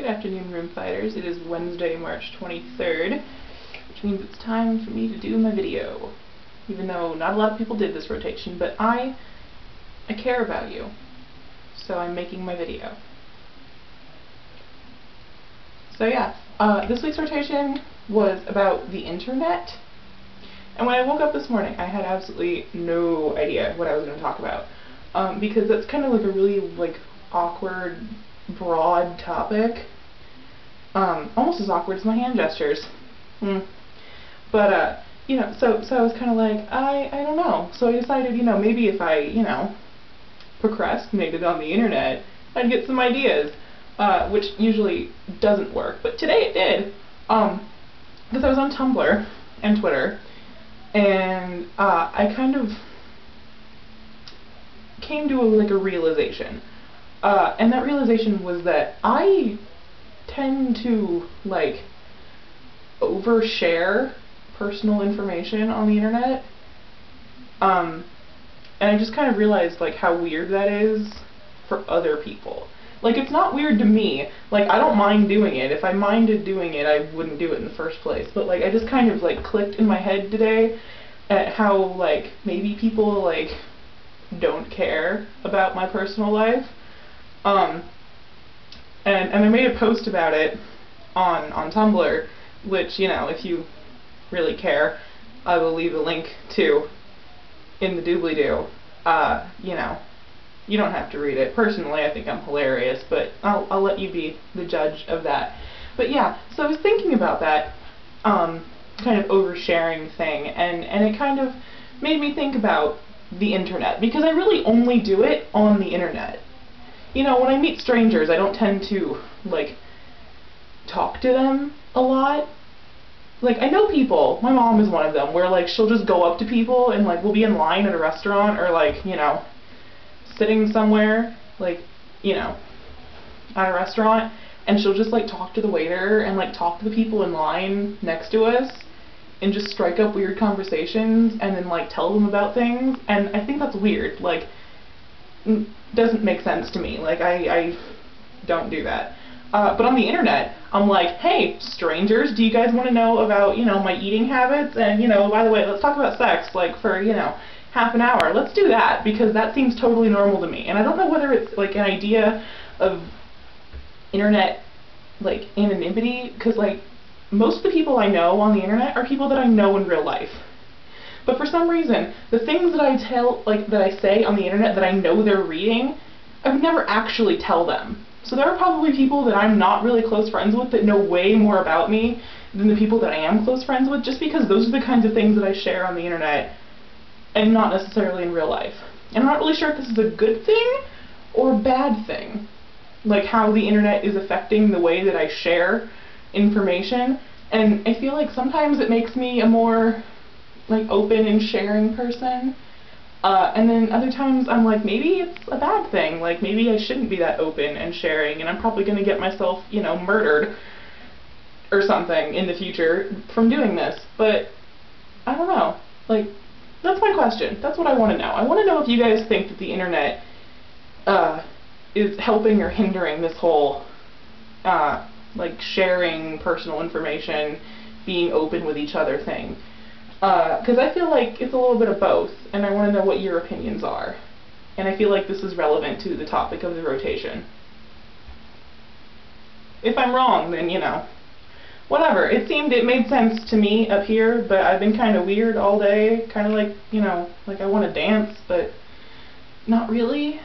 Good afternoon, Roomfighters. It is Wednesday, March 23rd, which means it's time for me to do my video. Even though not a lot of people did this rotation, but I care about you, so I'm making my video. So yeah, this week's rotation was about the internet. And when I woke up this morning, I had absolutely no idea what I was going to talk about. Because that's kind of like a really awkward, broad topic. Almost as awkward as my hand gestures. But, you know, so I was kind of like, I don't know. So I decided, you know, maybe if I, procrastinated on the internet, I'd get some ideas. Which usually doesn't work. But today it did. Because I was on Tumblr and Twitter, and I kind of came to a realization. And that realization was that I tend to overshare personal information on the internet. And I just kind of realized how weird that is for other people. It's not weird to me. I don't mind doing it. If I minded doing it, I wouldn't do it in the first place. But I just kind of clicked in my head today at how maybe people don't care about my personal life. And I made a post about it on Tumblr, which, you know, if you really care, I will leave a link to in the doobly-doo. You know, you don't have to read it. Personally, I think I'm hilarious, but I'll let you be the judge of that. But yeah, so I was thinking about that kind of oversharing thing, and it kind of made me think about the internet, because I really only do it on the internet. You know, when I meet strangers, I don't tend to, talk to them a lot. I know people, my mom is one of them, where, she'll just go up to people and, we'll be in line at a restaurant or, you know, sitting somewhere, you know, at a restaurant, and she'll just, talk to the waiter and, talk to the people in line next to us and just strike up weird conversations and then, tell them about things, and I think that's weird. Doesn't make sense to me. I don't do that. But on the internet, I'm like, hey, strangers, do you guys want to know about, you know, my eating habits? And, you know, by the way, let's talk about sex, for, you know, half an hour. Let's do that, because that seems totally normal to me. And I don't know whether it's, an idea of internet, anonymity, because, most of the people I know on the internet are people that I know in real life. But for some reason, the things that I that I say on the internet that I know they're reading, I would never actually tell them. So there are probably people that I'm not really close friends with that know way more about me than the people that I am close friends with, just because those are the kinds of things that I share on the internet and not necessarily in real life. And I'm not really sure if this is a good thing or a bad thing. How the internet is affecting the way that I share information. And I feel sometimes it makes me a more open and sharing person, and then other times I'm maybe it's a bad thing, maybe I shouldn't be that open and sharing, and I'm probably gonna get myself, you know, murdered or something in the future from doing this. But I don't know, that's my question. That's what I want to know. I want to know if you guys think that the internet is helping or hindering this whole sharing personal information, being open with each other thing. Because I feel it's a little bit of both, and I want to know what your opinions are. And I feel this is relevant to the topic of the rotation. If I'm wrong, then, you know, whatever. It made sense to me up here, but I've been kind of weird all day, kind of you know, I want to dance, but not really.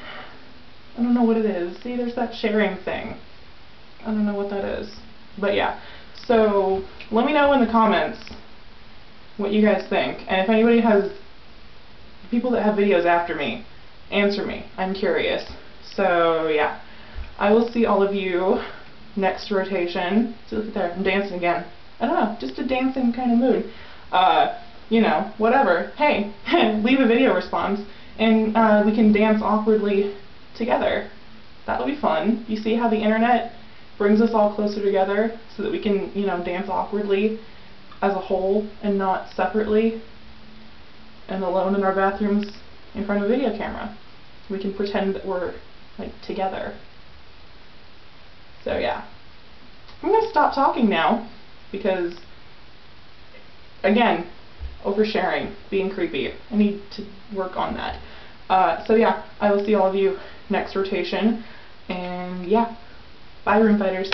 I don't know what it is. See, there's that sharing thing. I don't know what that is. But yeah, so let me know in the comments what you guys think, and if anybody has people that have videos after me, answer me. I'm curious. So yeah, I will see all of you next rotation. See, look at there, I'm dancing again. I don't know, just a dancing kind of mood. You know, whatever. Hey, leave a video response, and we can dance awkwardly together. That'll be fun. You see how the internet brings us all closer together so that we can, you know, dance awkwardly as a whole and not separately and alone in our bathrooms in front of a video camera. We can pretend that we're together. So yeah, I'm going to stop talking now because, again, oversharing, being creepy. I need to work on that. So yeah, I will see all of you next rotation. And yeah, bye Roomfighters.